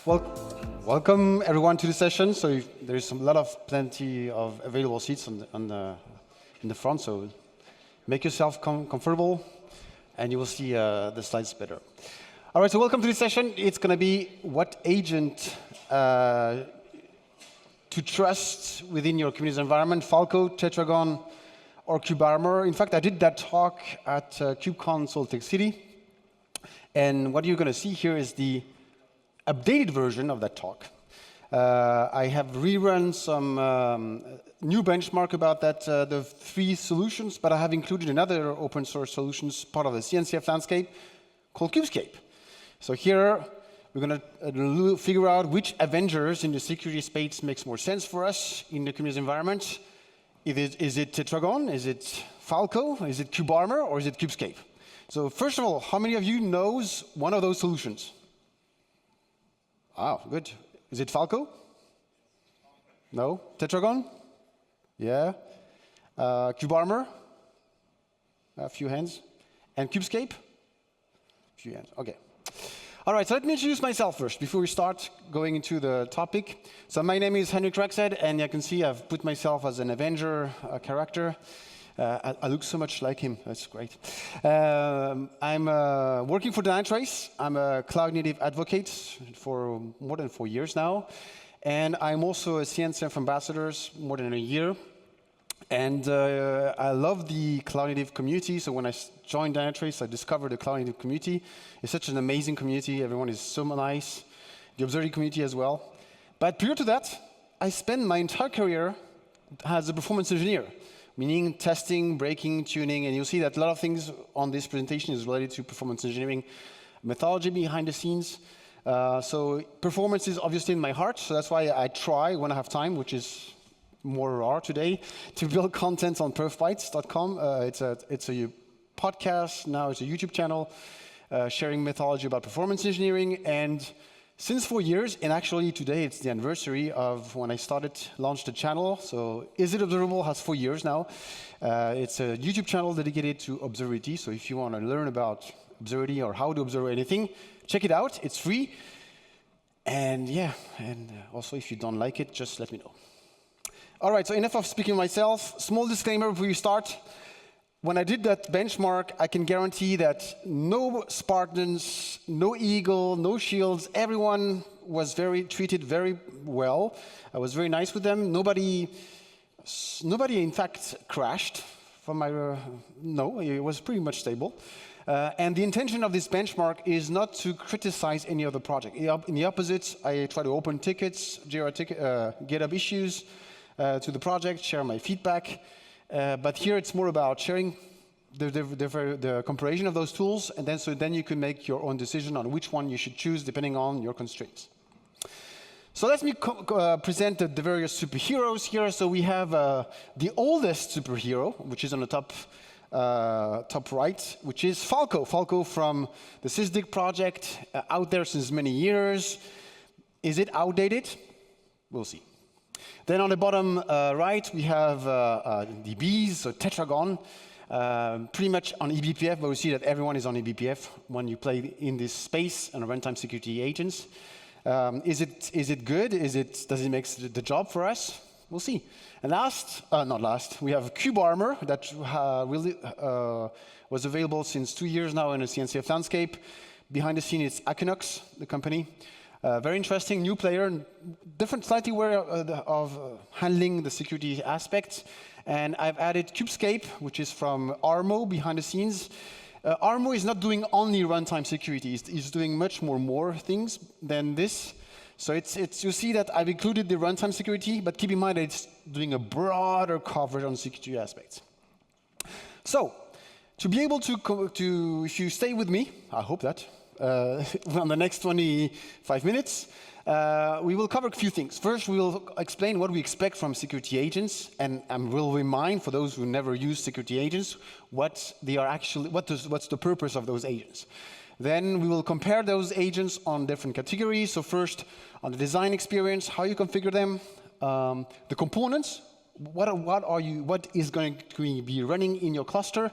Well, welcome everyone to the session. So there's plenty of available seats in the front. So make yourself comfortable, and you will see the slides better. All right. So welcome to this session. It's going to be what agent to trust within your Kubernetes environment: Falco, Tetragon, or KubeAmor. In fact, I did that talk at KubeCon Salt Lake City, and what you're going to see here is the updated version of that talk. I have rerun some new benchmark about that, the 3 solutions, but I have included another open source solutions part of the CNCF landscape called KubeScape. So here we're going to figure out which Avengers in the security space makes more sense for us in the Kubernetes environment. Is it Tetragon? Is it Falco? Is it KubeArmor? Or is it KubeScape? So first of all, how many of you knows one of those solutions? Ah, good. Is it Falco? No? Tetragon? Yeah. KubeArmor? A few hands. And KubeScape? A few hands. OK. All right, so let me introduce myself first before we start going into the topic. So my name is Henrik Rexed, and you can see I've put myself as an Avenger character. I look so much like him. That's great. I'm working for Dynatrace. I'm a cloud-native advocate for more than 4 years now. And I'm also a CNCF ambassador more than a year. And I love the cloud-native community. So when I joined Dynatrace, I discovered the cloud-native community. It's such an amazing community. Everyone is so nice. The observability community as well. But prior to that, I spent my entire career as a performance engineer, meaning testing, breaking, tuning, and you'll see that a lot of things on this presentation is related to performance engineering methodology behind the scenes. So performance is obviously in my heart, so that's why I try when I have time, which is more rare today, to build content on perfbytes.com. It's a podcast, now it's a YouTube channel, sharing methodology about performance engineering, and since 4 years, and actually today it's the anniversary of when I launched the channel. So Is It Observable has 4 years now. It's a YouTube channel dedicated to observability. So if you want to learn about observability or how to observe anything, check it out. It's free. And yeah, and also if you don't like it, just let me know. All right, so enough of speaking myself. Small disclaimer before we start. When I did that benchmark, I can guarantee that no Spartans, no Eagle, no Shields, everyone was treated very well. I was very nice with them. Nobody in fact, crashed from my, no, it was pretty much stable. And the intention of this benchmark is not to criticize any other project. In the opposite, I try to open tickets, GitHub issues to the project, share my feedback. But here it's more about sharing the comparison of those tools, and then you can make your own decision on which one you should choose depending on your constraints. So let me present the various superheroes here. So we have the oldest superhero, which is on the top right, which is Falco. Falco from the SysDig project, out there since many years. Is it outdated? We'll see. Then on the bottom right, we have DBs, so Tetragon, pretty much on ebpf, but we see that everyone is on ebpf when you play in this space and runtime security agents. Is it good? Does it make the job for us? We'll see. And not last, we have KubeArmor that really was available since 2 years now in the CNCF landscape. Behind the scene is Equinox, the company. Very interesting, new player, different slightly way of handling the security aspects. And I've added KubeScape, which is from Armo behind the scenes. Armo is not doing only runtime security. It's doing much more things than this. So you see that I've included the runtime security, but keep in mind that it's doing a broader coverage on security aspects. So to be able to if you stay with me, I hope that, on the next 25 minutes, we will cover a few things. First, we will explain what we expect from security agents, and we'll remind, for those who never use security agents, what's the purpose of those agents. Then we will compare those agents on different categories. So first, on the design experience, how you configure them, the components, what is going to be running in your cluster,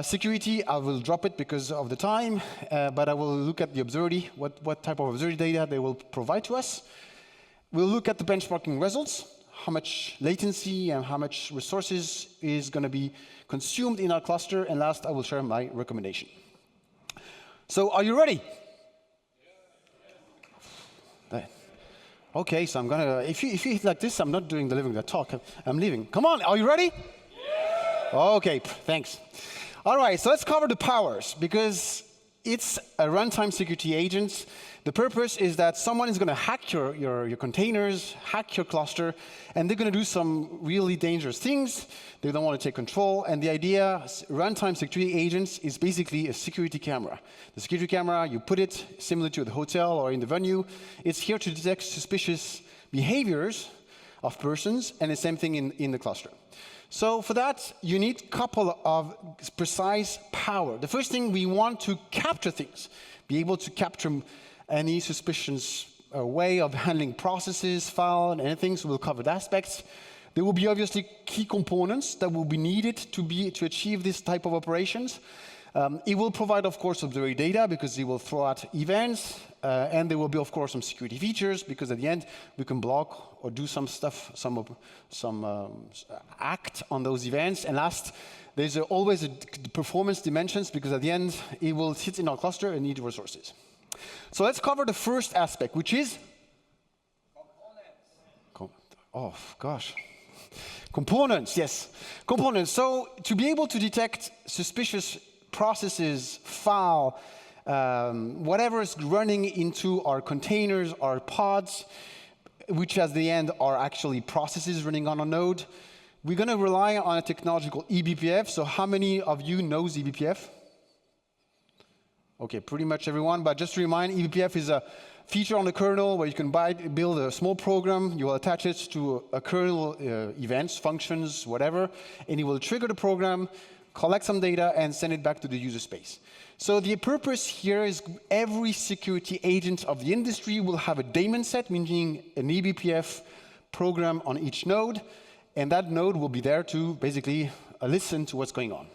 Security, I will drop it because of the time, but I will look at the observability, what type of observability data they will provide to us. We'll look at the benchmarking results, how much latency and how much resources is going to be consumed in our cluster, and last, I will share my recommendation. So, are you ready? Yeah. Okay, so I'm going to, if you hit like this, I'm not doing delivering the talk, I'm leaving. Come on, are you ready? Yeah. Okay, thanks. All right, so let's cover the powers, because it's a runtime security agent. The purpose is that someone is going to hack your containers, hack your cluster, and they're going to do some really dangerous things. They don't want to take control. And the idea, runtime security agents, is basically a security camera. The security camera, you put it similar to the hotel or in the venue. It's here to detect suspicious behaviors of persons, and the same thing in the cluster. So for that, you need a couple of precise power. The first thing, we want to capture things, be able to capture any suspicious way of handling processes, file, and anything, so we'll cover the aspects. There will be obviously key components that will be needed to achieve this type of operations. It will provide, of course, observability data, because it will throw out events, and there will be, of course, some security features, because at the end, we can block or do some stuff, some act on those events. And last, there's always performance dimensions, because at the end, it will sit in our cluster and need resources. So let's cover the first aspect, which is components. Oh, gosh. Components, yes. Components. So to be able to detect suspicious processes, file, whatever is running into our containers, our pods, which at the end are actually processes running on a node, we're going to rely on a technology called ebpf. So how many of you knows ebpf? Okay, pretty much everyone, but just to remind, ebpf is a feature on the kernel where you can build a small program, you will attach it to a kernel events, functions, whatever, and it will trigger the program, collect some data, and send it back to the user space. So the purpose here is every security agent of the industry will have a daemon set, meaning an ebpf program on each node, and that node will be there to basically listen to what's going on.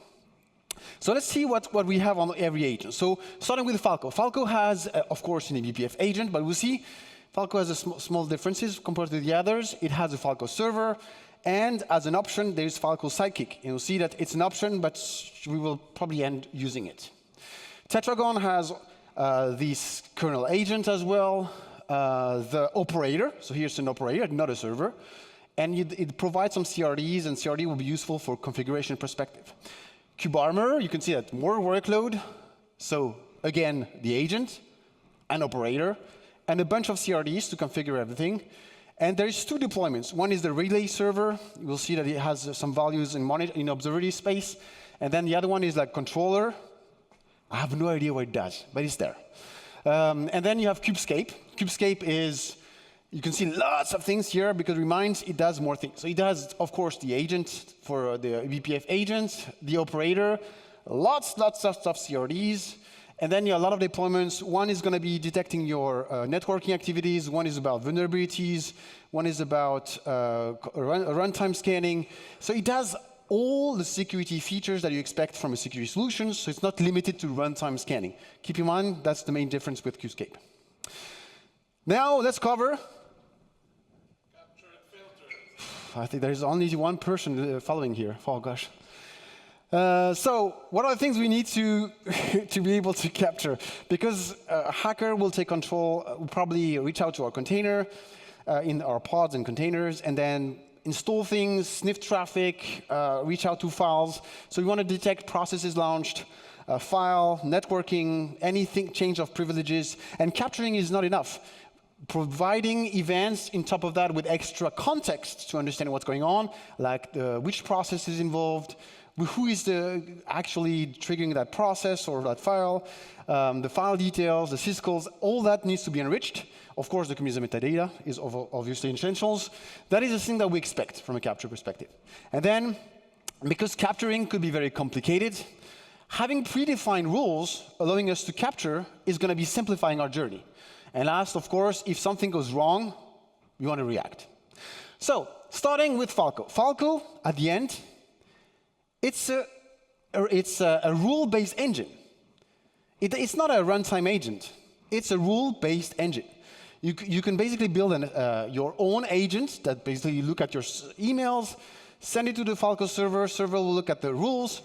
So let's see what we have on every agent. So starting with Falco. Falco has, of course, an ebpf agent, but we'll see Falco has a small differences compared to the others. It has a Falco server, and as an option, there's Falco Sidekick. You'll see that it's an option, but we will probably end using it. Tetragon has this kernel agent as well, the operator. So here's an operator, not a server. And it provides some CRDs, and CRD will be useful for configuration perspective. KubeArmor, you can see that more workload. So again, the agent, an operator, and a bunch of CRDs to configure everything. And there's two deployments. One is the relay server. You will see that it has some values in observability space. And then the other one is like controller. I have no idea what it does, but it's there. And then you have KubeScape. KubeScape is, you can see lots of things here, because reminds it does more things. So it does, of course, the agent for the ebpf agent, the operator, lots of stuff, CRDs. And then you have a lot of deployments. One is going to be detecting your networking activities. One is about vulnerabilities. One is about runtime scanning. So it does all the security features that you expect from a security solution. So it's not limited to runtime scanning. Keep in mind, that's the main difference with KubeScape. Now let's cover. Capture and filter. I think there's only one person following here. Oh, gosh. So what are the things we need to be able to capture? Because a hacker will take control, will probably reach out to our container in our pods and containers, and then install things, sniff traffic, reach out to files. So we want to detect processes launched, file, networking, anything, change of privileges, and capturing is not enough. Providing events on top of that with extra context to understand what's going on, like which process is involved, who is actually triggering that process or that file, the file details, the syscalls, all that needs to be enriched. Of course, the community metadata is obviously essentials. That is a thing that we expect from a capture perspective. And then, because capturing could be very complicated, having predefined rules allowing us to capture is going to be simplifying our journey. And last, of course, if something goes wrong, we want to react. So, starting with Falco. Falco, at the end, it's a a rule-based engine. It's not a runtime agent. It's a rule-based engine. You can basically build your own agent that basically look at your emails, send it to the Falco server. Server will look at the rules.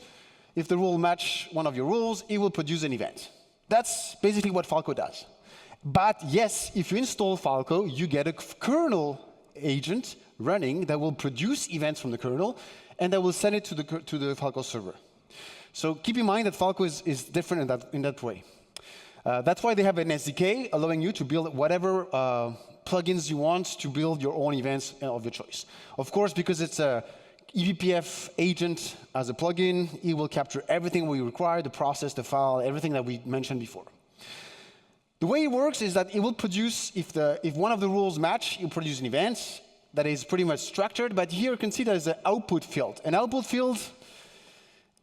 If the rule match one of your rules, it will produce an event. That's basically what Falco does. But yes, if you install Falco, you get a kernel agent running that will produce events from the kernel, and that will send it to the Falco server. So keep in mind that Falco is different in that way. That's why they have an SDK allowing you to build whatever plugins you want to build your own events of your choice. Of course, because it's a ebpf agent as a plugin, it will capture everything we require, the process, the file, everything that we mentioned before. The way it works is that it will produce, if one of the rules match, it will produce an event that is pretty much structured, but here you can see there's an output field. An output field,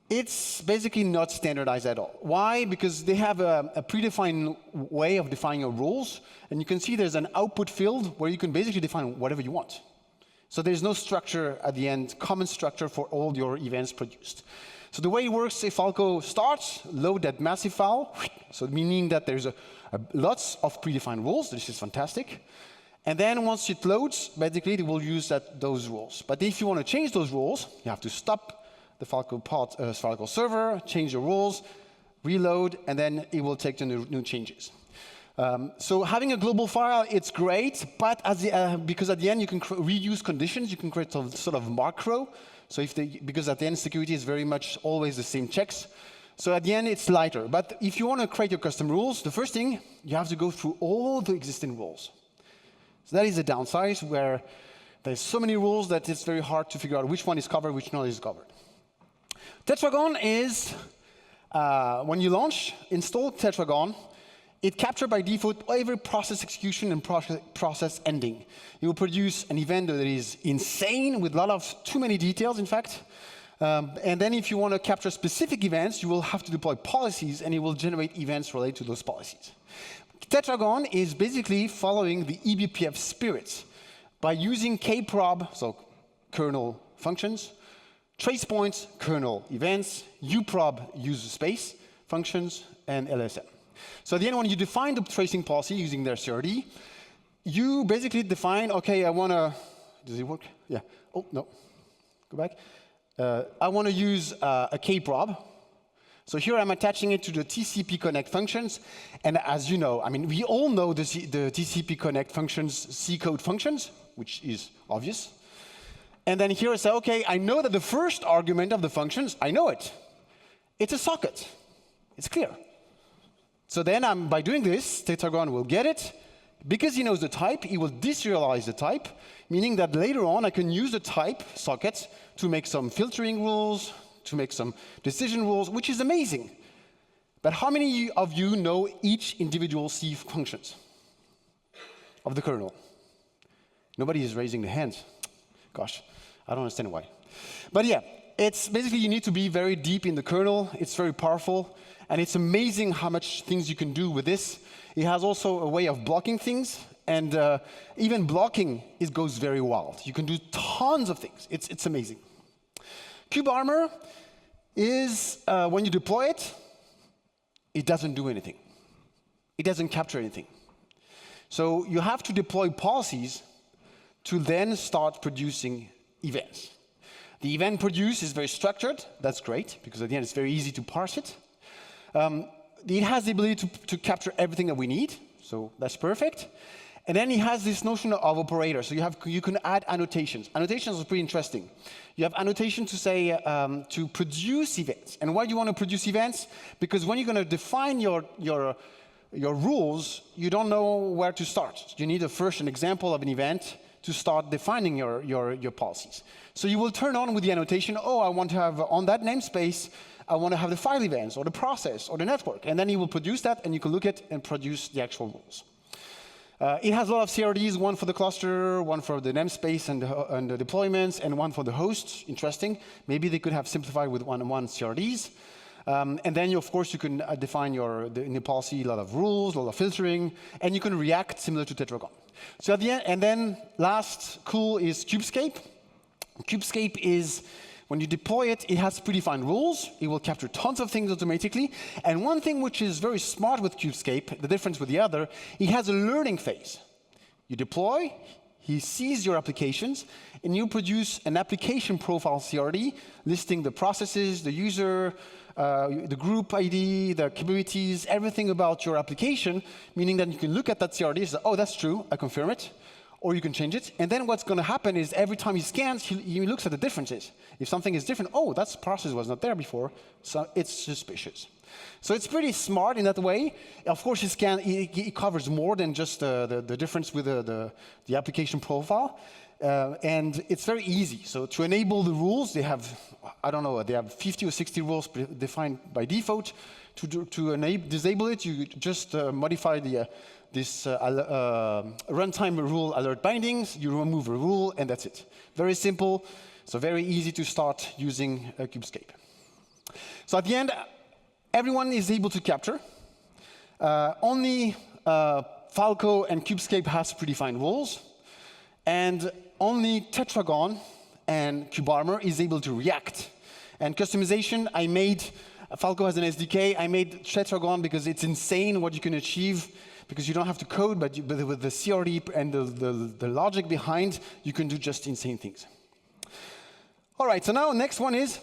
it's basically not standardized at all. Why? Because they have a predefined way of defining your rules, and you can see there's an output field where you can basically define whatever you want. So there's no structure at the end, common structure for all your events produced. So the way it works, if Falco starts, load that massive file, so meaning that there's lots of predefined rules. This is fantastic. And then once it loads, basically it will use those rules. But if you want to change those rules, you have to stop the Falco server, change the rules, reload, and then it will take the new changes. So having a global file, it's great, but because at the end you can reuse conditions, you can create some sort of macro. So because at the end security is very much always the same checks. So at the end it's lighter. But if you want to create your custom rules, the first thing, you have to go through all the existing rules. So that is a downside where there's so many rules that it's very hard to figure out which one is covered, which one is covered. Tetragon is, when you install Tetragon, it captures by default every process execution and process ending. It will produce an event that is insane with too many details, in fact. And then if you want to capture specific events, you will have to deploy policies, and it will generate events related to those policies. Tetragon is basically following the ebpf spirit by using kprob, so kernel functions, trace points, kernel events, uprob, user space functions, and LSM. So at the end, when you define the tracing policy using their CRD, you basically define, OK, I want to, does it work? Yeah. Oh, no. Go back. I want to use a kprob. So here I'm attaching it to the TCP connect functions. And as you know, I mean, we all know the TCP connect functions, C code functions, which is obvious. And then here I say, OK, I know that the first argument of the functions, I know it. It's a socket. It's clear. So then by doing this, Tetragon will get it. Because he knows the type, he will deserialize the type, meaning that later on I can use the type socket to make some filtering rules, to make some decision rules, which is amazing. But how many of you know each individual C functions of the kernel? Nobody is raising the hand. Gosh, I don't understand why. But yeah, it's basically you need to be very deep in the kernel. It's very powerful. And it's amazing how much things you can do with this. It has also a way of blocking things. And even blocking, it goes very wild. You can do tons of things. It's amazing. KubeAmor is, when you deploy it, it doesn't do anything. It doesn't capture anything. So you have to deploy policies to then start producing events. The event produced is very structured. That's great, because at the end it's very easy to parse it. It has the ability to capture everything that we need, so that's perfect. And then it has this notion of operator. So you can add annotations. Annotations are pretty interesting. You have annotation to say to produce events. And why do you want to produce events? Because when you're going to define your rules, you don't know where to start. You need first an example of an event to start defining your policies. So you will turn on with the annotation, oh, I want to have on that namespace, I want to have the file events or the process or the network. And then you will produce that, and you can look at and produce the actual rules. It has a lot of CRDs, one for the cluster, one for the namespace and the deployments, and one for the host. Interesting. Maybe they could have simplified with one CRDs. And then, of course, you can define in the policy a lot of rules, a lot of filtering, and you can react similar to Tetragon. So at the end, and then last cool is KubeScape. KubeScape is When you deploy it, it has predefined rules. It will capture tons of things automatically. And one thing which is very smart with KubeScape, the difference with the other, it has a learning phase. You deploy, he sees your applications, and you produce an application profile CRD listing the processes, the user, the group ID, the capabilities, everything about your application, meaning that you can look at that CRD and say, oh, that's true, I confirm it. Or you can change it. And then what's going to happen is every time he scans, he looks at the differences. If something is different, oh, that process was not there before, so it's suspicious. So it's pretty smart in that way. Of course, it covers more than just the difference with the application profile. And it's very easy. So to enable the rules, they have, I don't know, they have 50 or 60 rules defined by default. To disable it, you just modify this runtime rule alert bindings, you remove a rule, and that's it. Very simple, so very easy to start using KubeScape. So at the end, everyone is able to capture. Only Falco and KubeScape has predefined rules, and only Tetragon and KubeArmor is able to react. And customization, I made, Falco has an SDK, I made Tetragon because it's insane what you can achieve, because you don't have to code, but with the CRD and the logic behind, you can do just insane things. All right, so now next one is,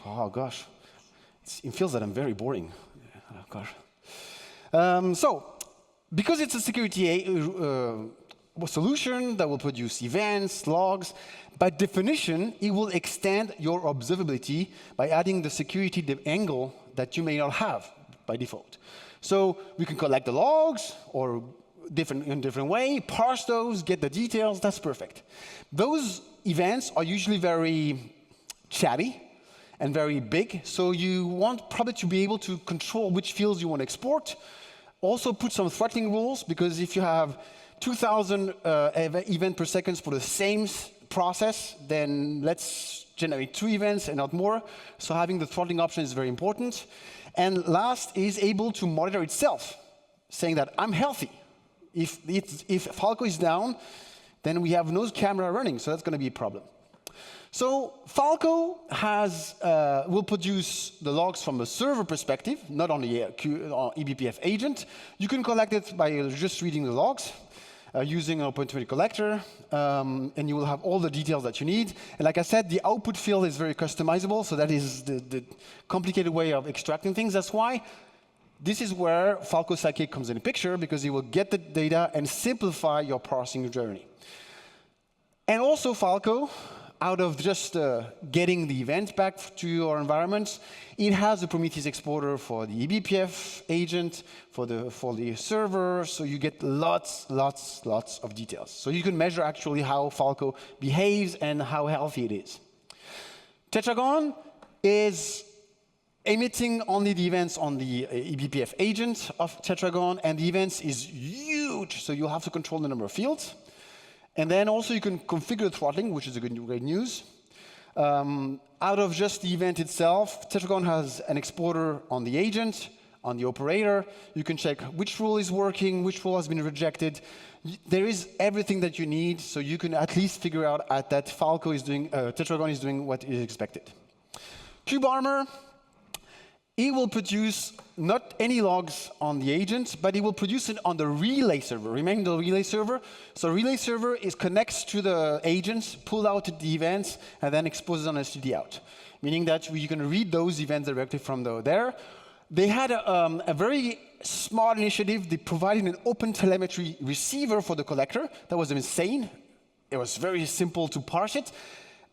oh gosh, it feels that I'm very boring. Oh gosh. So, because it's a security solution that will produce events, logs, by definition, it will extend your observability by adding the security angle that you may not have by default. So we can collect the logs or in a different way, parse those, get the details, that's perfect. Those events are usually very chatty and very big, so you want probably to be able to control which fields you want to export. Also put some throttling rules, because if you have 2,000 events per second for the same process, then let's generate 2 events and not more. So having the throttling option is very important. And last is able to monitor itself, saying that I'm healthy. If Falco is down, then we have no camera running, so that's going to be a problem. So Falco will produce the logs from a server perspective, not on the ebpf agent. You can collect it by just reading the logs, using an OpenTelemetry collector, and you will have all the details that you need. And like I said, the output field is very customizable, so that is the complicated way of extracting things. That's why this is where Falco Sidekick comes in the picture, because it will get the data and simplify your parsing journey. And also Falco, out of just getting the event back to your environment, it has a Prometheus exporter for the ebpf agent, for the server, so you get lots of details. So you can measure actually how Falco behaves and how healthy it is. Tetragon is emitting only the events on the ebpf agent of Tetragon, and the events is huge, so you have to control the number of fields. And then also you can configure throttling, which is a great news. Out of just the event itself, Tetragon has an exporter on the agent, on the operator. You can check which rule is working, which rule has been rejected. There is everything that you need, so you can at least figure out that Tetragon is doing what is expected. KubeAmor, it will produce not any logs on the agent, but it will produce it on the relay server. Remember the relay server? So relay server connects to the agents, pull out the events, and then exposes on std out, meaning that you can read those events directly from there. They had a very smart initiative. They provided an OpenTelemetry receiver for the collector. That was insane. It was very simple to parse it.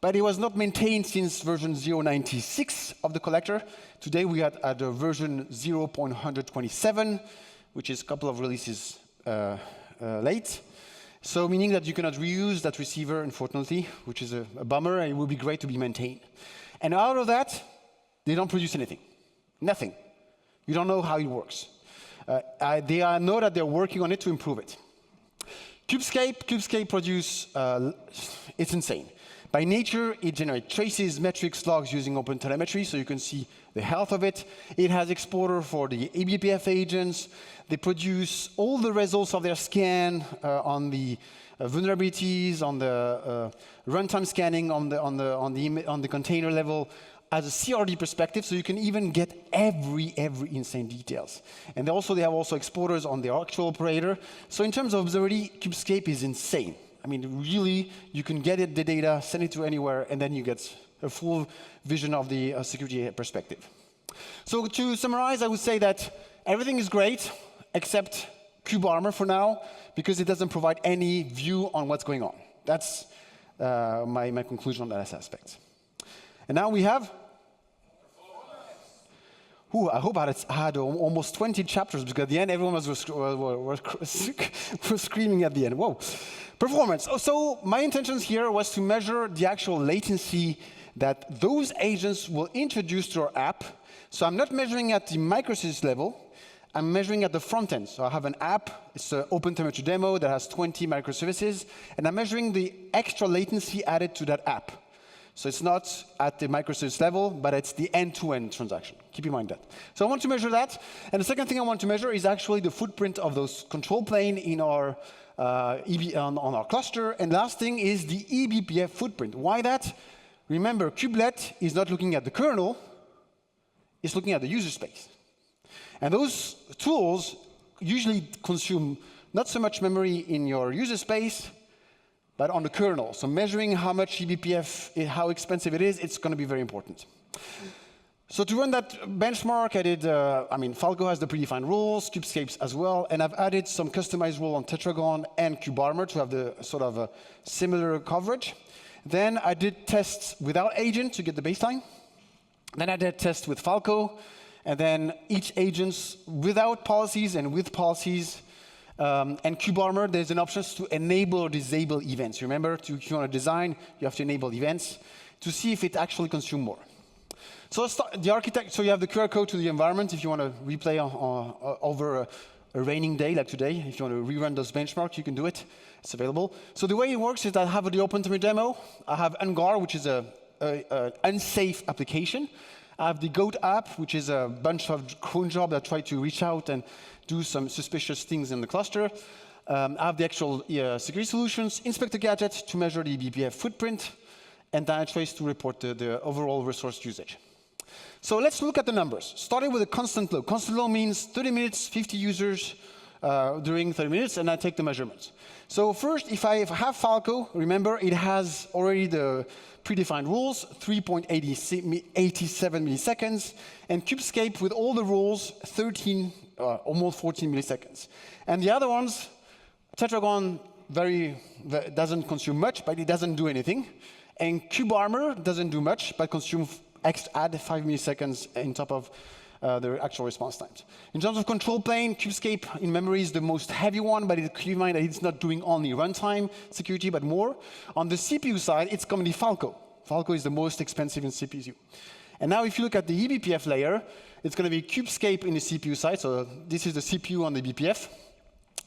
But it was not maintained since version 0.96 of the collector. Today we are at the version 0.127, which is a couple of releases late. So meaning that you cannot reuse that receiver, unfortunately, which is a bummer, and it would be great to be maintained. And out of that, they don't produce anything. Nothing. You don't know how it works. They know that they're working on it to improve it. KubeScape produce, it's insane. By nature, it generates traces, metrics, logs using OpenTelemetry, so you can see the health of it. It has exporter for the ebpf agents. They produce all the results of their scan on the vulnerabilities, on the runtime scanning, on the container level, as a CRD perspective, so you can even get every insane details. And they have also exporters on the actual operator. So in terms of observability, KubeScape is insane. I mean, really, you can get the data, send it to anywhere, and then you get a full vision of the security perspective. So to summarize, I would say that everything is great except KubeAmor for now, because it doesn't provide any view on what's going on. That's my conclusion on that aspect. And now we have. I hope I had almost 20 chapters, because at the end everyone was screaming at the end. Whoa. Performance. So my intentions here was to measure the actual latency that those agents will introduce to our app. So I'm not measuring at the microservice level. I'm measuring at the front end. So I have an app. It's an open temperature demo that has 20 microservices. And I'm measuring the extra latency added to that app. So it's not at the microservice level, but it's the end-to-end transaction. Keep in mind that. So I want to measure that. And the second thing I want to measure is actually the footprint of those control plane in our on our cluster. And last thing is the ebpf footprint. Why that? Remember, kubelet is not looking at the kernel. It's looking at the user space. And those tools usually consume not so much memory in your user space, but on the kernel. So measuring how much ebpf, how expensive it is, it's going to be very important. So to run that benchmark, I did, Falco has the predefined rules, KubeScapes as well, and I've added some customized rule on Tetragon and KubeArmor to have the sort of a similar coverage. Then I did tests without agent to get the baseline. Then I did tests with Falco, and then each agents without policies and with policies. And KubeAmor, there's an option to enable or disable events. Remember, if you want to design, you have to enable events to see if it actually consumes more. So let's start the architect. So you have the QR code to the environment if you want to replay over a raining day like today. If you want to rerun those benchmarks, you can do it. It's available. So the way it works is that I have the OpenTMR demo. I have Ungar, which is an unsafe application. I have the Goat app, which is a bunch of cron jobs that try to reach out and do some suspicious things in the cluster. I have the actual security solutions, Inspector Gadget to measure the ebpf footprint, and Dynatrace to report the overall resource usage. So let's look at the numbers. Starting with a constant load. Constant load means 30 minutes, 50 users during 30 minutes, and I take the measurements. So first, if I have Falco, remember, it has already the predefined rules, 3.87 milliseconds, and KubeScape with all the rules, almost 14 milliseconds. And the other ones, Tetragon doesn't consume much, but it doesn't do anything. And KubeAmor doesn't do much, but add 5 milliseconds on top of the actual response times. In terms of control plane, KubeScape in memory is the most heavy one, but keep in mind that it's not doing only runtime security, but more. On the CPU side, it's going to be Falco. Falco is the most expensive in CPU. And now if you look at the ebpf layer, it's going to be KubeScape in the CPU side. So this is the CPU on the ebpf.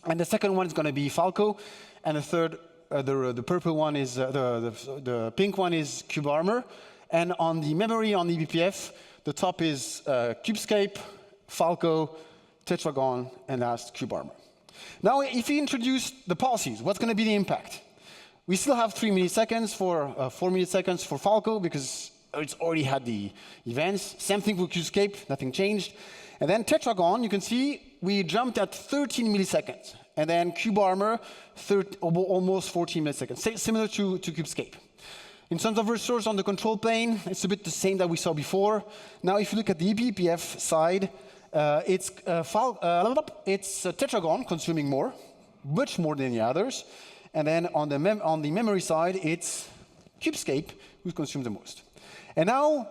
And the second one is going to be Falco. And the third, the purple one is, the pink one is KubeAmor. And on the memory on the ebpf, the top is KubeScape, Falco, Tetragon, and last KubeAmor. Now, if we introduce the policies, what's going to be the impact? We still have 3 milliseconds 4 milliseconds for Falco because it's already had the events. Same thing with KubeScape, nothing changed. And then Tetragon, you can see we jumped at 13 milliseconds. And then KubeAmor, almost 14 milliseconds, similar to KubeScape. In terms of resource on the control plane, it's a bit the same that we saw before. Now, if you look at the ebpf side, it's Tetragon consuming more, much more than the others. And then on the memory side, it's KubeScape who consumes the most. And now,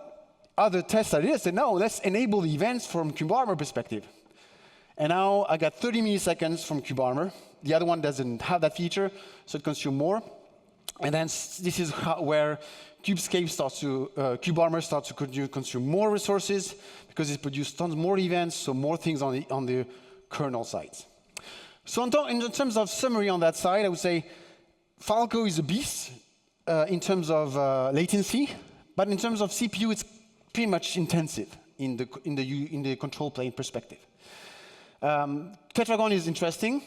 other tests I did said, no, let's enable the events from KubeAmor perspective. And now I got 30 milliseconds from KubeAmor. The other one doesn't have that feature, so it consumes more. And then this is where KubeAmor starts to consume more resources because it produces tons more events, so more things on the kernel side. So in terms of summary on that side, I would say Falco is a beast in terms of latency, but in terms of CPU, it's pretty much intensive in the control plane perspective. Tetragon is interesting.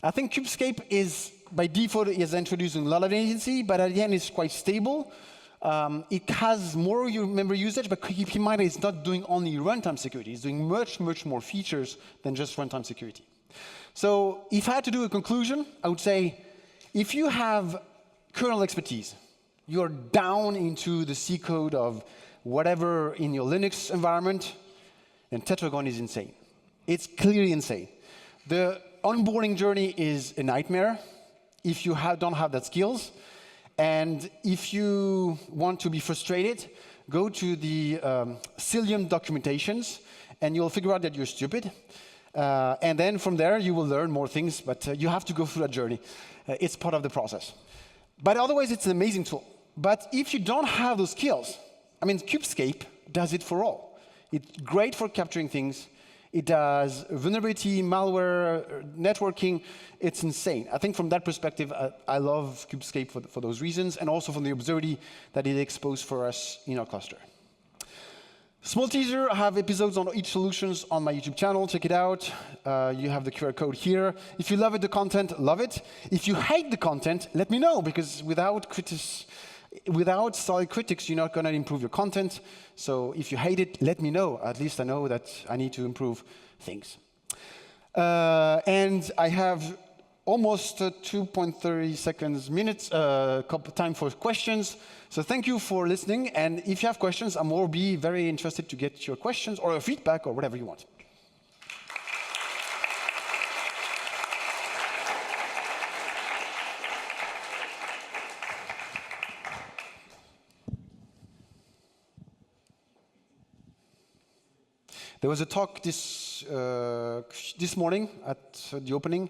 I think KubeScape is by default, is introducing a lot of latency, but at the end, it's quite stable. It has more memory usage, but keep in mind it's not doing only runtime security. It's doing much, much more features than just runtime security. So if I had to do a conclusion, I would say if you have kernel expertise, you're down into the C code of whatever in your Linux environment, then Tetragon is insane. It's clearly insane. The onboarding journey is a nightmare if you don't have that skills. And if you want to be frustrated, go to the Cilium documentations, and you'll figure out that you're stupid. And then from there, you will learn more things, but you have to go through that journey. It's part of the process. But otherwise, it's an amazing tool. But if you don't have those skills, I mean, KubeScape does it for all. It's great for capturing things. It does vulnerability, malware, networking. It's insane. I think from that perspective, I love KubeScape for those reasons, and also from the observability that it exposed for us in our cluster. Small teaser, I have episodes on each solutions on my YouTube channel. Check it out. You have the QR code here. If you love it, the content, love it. If you hate the content, let me know, because without solid critics, you're not going to improve your content. So if you hate it, let me know. At least I know that I need to improve things. And I have almost 2.30 seconds, minutes, time for questions. So thank you for listening. And if you have questions, I will be very interested to get your questions or your feedback or whatever you want. There was a talk this morning at the opening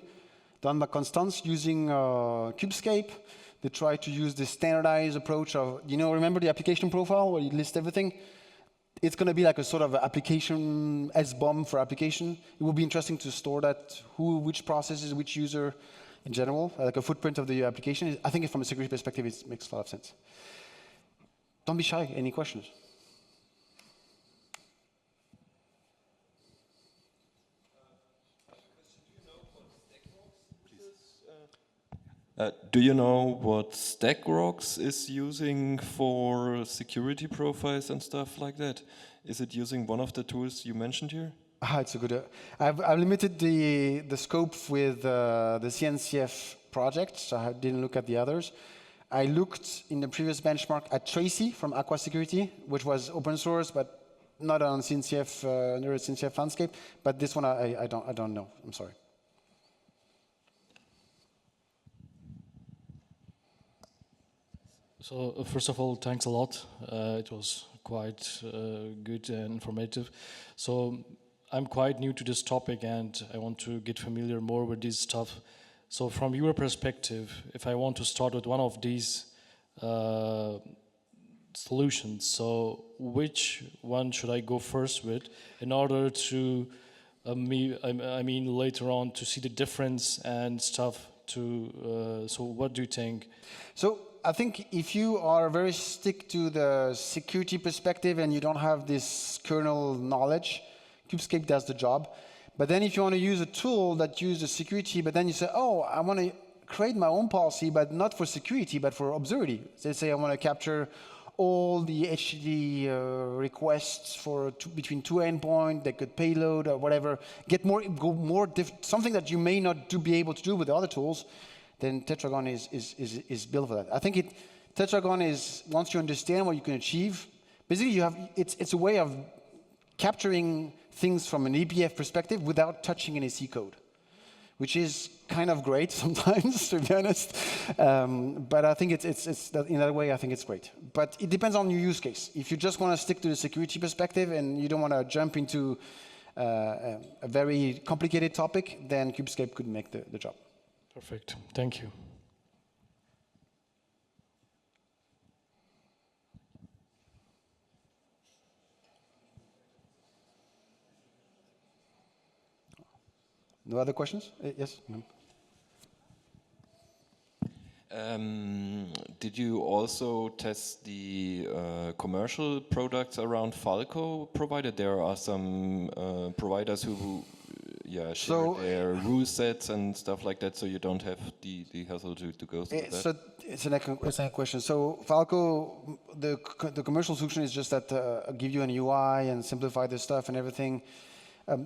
done by Constance using KubeScape. They try to use the standardized approach of, remember the application profile where you list everything? It's going to be like a sort of application SBOM for application. It will be interesting to store that, which processes, which user in general, like a footprint of the application. I think from a security perspective, it makes a lot of sense. Don't be shy. Any questions? Do you know what StackRox is using for security profiles and stuff like that? Is it using one of the tools you mentioned here? It's a good. I've limited the scope with the CNCF project, so I didn't look at the others. I looked in the previous benchmark at Tracy from Aqua Security, which was open source, but not on CNCF, CNCF landscape. But this one I don't know. I'm sorry. So first of all, thanks a lot. It was quite good and informative. So I'm quite new to this topic, and I want to get familiar more with this stuff. So from your perspective, if I want to start with one of these solutions, so which one should I go first with in order to, I mean, later on to see the difference and stuff? So what do you think? So I think if you are very stick to the security perspective and you don't have this kernel knowledge, KubeScape does the job. But then if you want to use a tool that uses the security, but then you say, oh, I want to create my own policy, but not for security, but for observability. Let's say I want to capture all the HTTP requests for between two endpoints that could payload or whatever, something that you may not be able to do with the other tools. Then Tetragon is built for that. I think Tetragon is, once you understand what you can achieve, basically it's a way of capturing things from an ebpf perspective without touching any C code, which is kind of great sometimes, to be honest. But I think in that way, I think it's great. But it depends on your use case. If you just want to stick to the security perspective and you don't want to jump into a very complicated topic, then KubeScape could make the job. Perfect. Thank you. No other questions? Yes? No. Did you also test the commercial products around Falco, provided there are some providers who share their rule sets and stuff like that, so you don't have the hassle to go through that. So it's an excellent question. So Falco, the commercial solution is just that give you an UI and simplify the stuff and everything.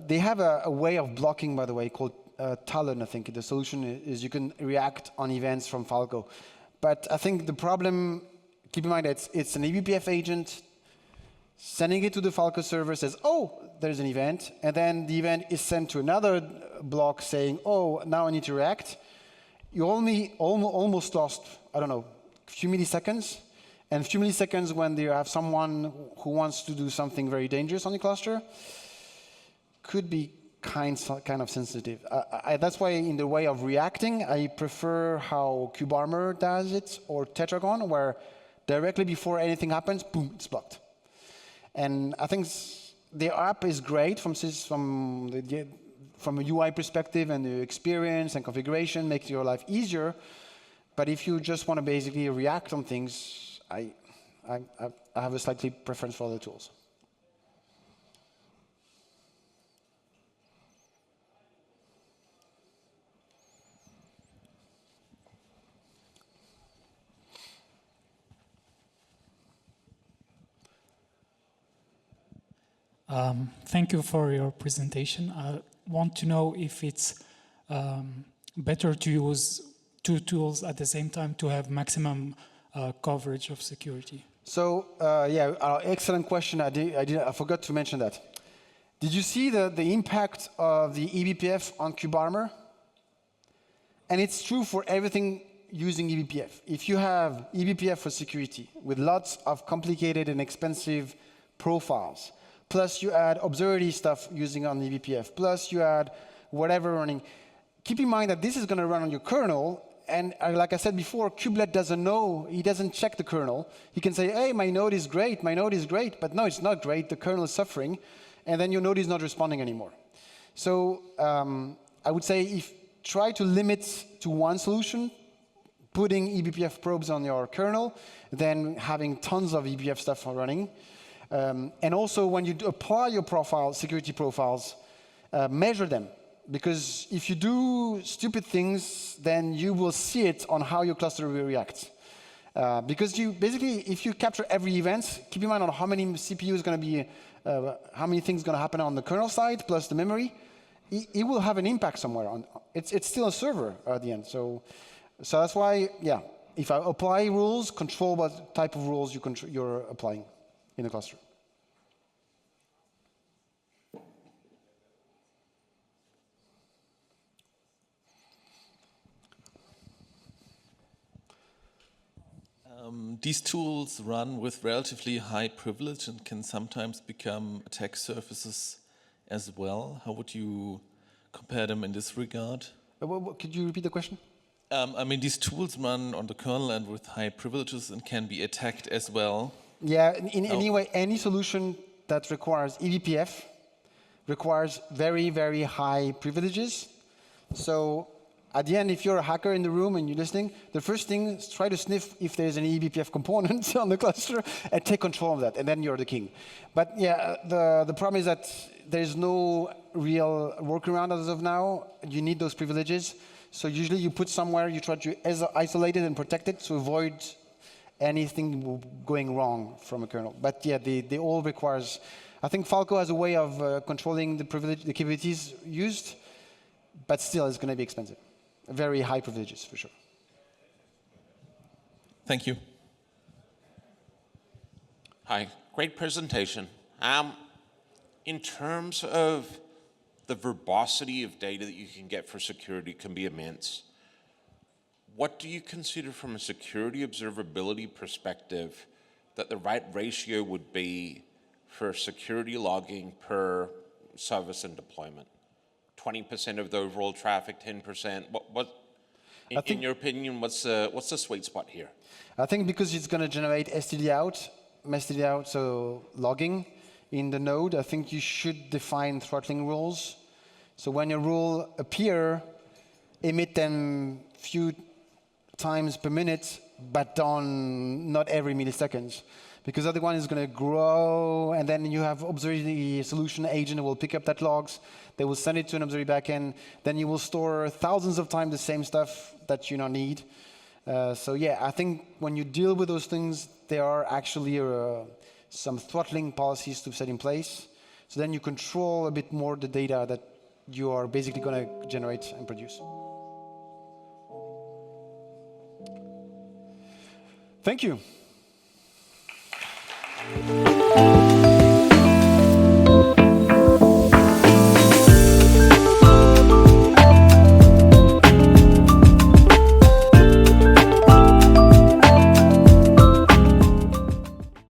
They have a way of blocking, by the way, called Talon. I think the solution is you can react on events from Falco. But I think the problem, keep in mind that it's an ebpf agent sending it to the Falco server, says, oh, there's an event, and then the event is sent to another block saying, oh, now I need to react. You only almost lost, I don't know, a few milliseconds. And a few milliseconds when you have someone who wants to do something very dangerous on the cluster could be kind of sensitive. That's why in the way of reacting, I prefer how KubeArmor does it, or Tetragon, where directly before anything happens, boom, it's blocked. And I think the app is great from a UI perspective, and the experience and configuration makes your life easier. But if you just want to basically react on things, I have a slightly preference for other tools. Thank you for your presentation. I want to know if it's better to use two tools at the same time to have maximum coverage of security. So excellent question. I forgot to mention that. Did you see the impact of the ebpf on KubeArmor? And it's true for everything using ebpf. If you have ebpf for security with lots of complicated and expensive profiles, plus you add observability stuff using on ebpf, plus you add whatever running, keep in mind that this is going to run on your kernel. And like I said before, kubelet doesn't know, he doesn't check the kernel. He can say, hey, my node is great, but no, it's not great, the kernel is suffering, and then your node is not responding anymore. So I would say try to limit to one solution, putting ebpf probes on your kernel, then having tons of ebpf stuff running. And also when you apply your security profiles, measure them. Because if you do stupid things, then you will see it on how your cluster will react. Because if you capture every event, keep in mind on how many CPU is going to be, how many things going to happen on the kernel side plus the memory, it will have an impact somewhere. It's still a server at the end. So that's why, if I apply rules, control what type of rules you're applying in the cluster. These tools run with relatively high privilege and can sometimes become attack surfaces as well. How would you compare them in this regard? Could you repeat the question? I mean, these tools run on the kernel and with high privileges and can be attacked as well. Yeah, anyway, any solution that requires ebpf requires very, very high privileges. So at the end, if you're a hacker in the room and you're listening, the first thing is try to sniff if there's an ebpf component on the cluster and take control of that, and then you're the king. But yeah, the problem is that there's no real workaround as of now. You need those privileges. So usually you put somewhere, you try to isolate it and protect it to avoid anything going wrong from a kernel. But yeah, they all requires, I think Falco has a way of controlling the capabilities used, but still it's going to be expensive. Very high privileges, for sure. Thank you. Hi, great presentation. In terms of the verbosity of data that you can get for security can be immense. What do you consider from a security observability perspective that the right ratio would be for security logging per service and deployment? 20% of the overall traffic, 10%? In your opinion, what's the sweet spot here? I think because it's going to generate std out, so logging in the node, I think you should define throttling rules. So when your rule appear, emit them few times per minute, but not every milliseconds. because otherwise it's going to grow, and then you have observability solution agent will pick up that logs, they will send it to an observability backend, then you will store thousands of times the same stuff that you don't need. So yeah, I think when you deal with those things, there are actually some throttling policies to set in place. So then you control a bit more the data that you are basically going to generate and produce. Thank you.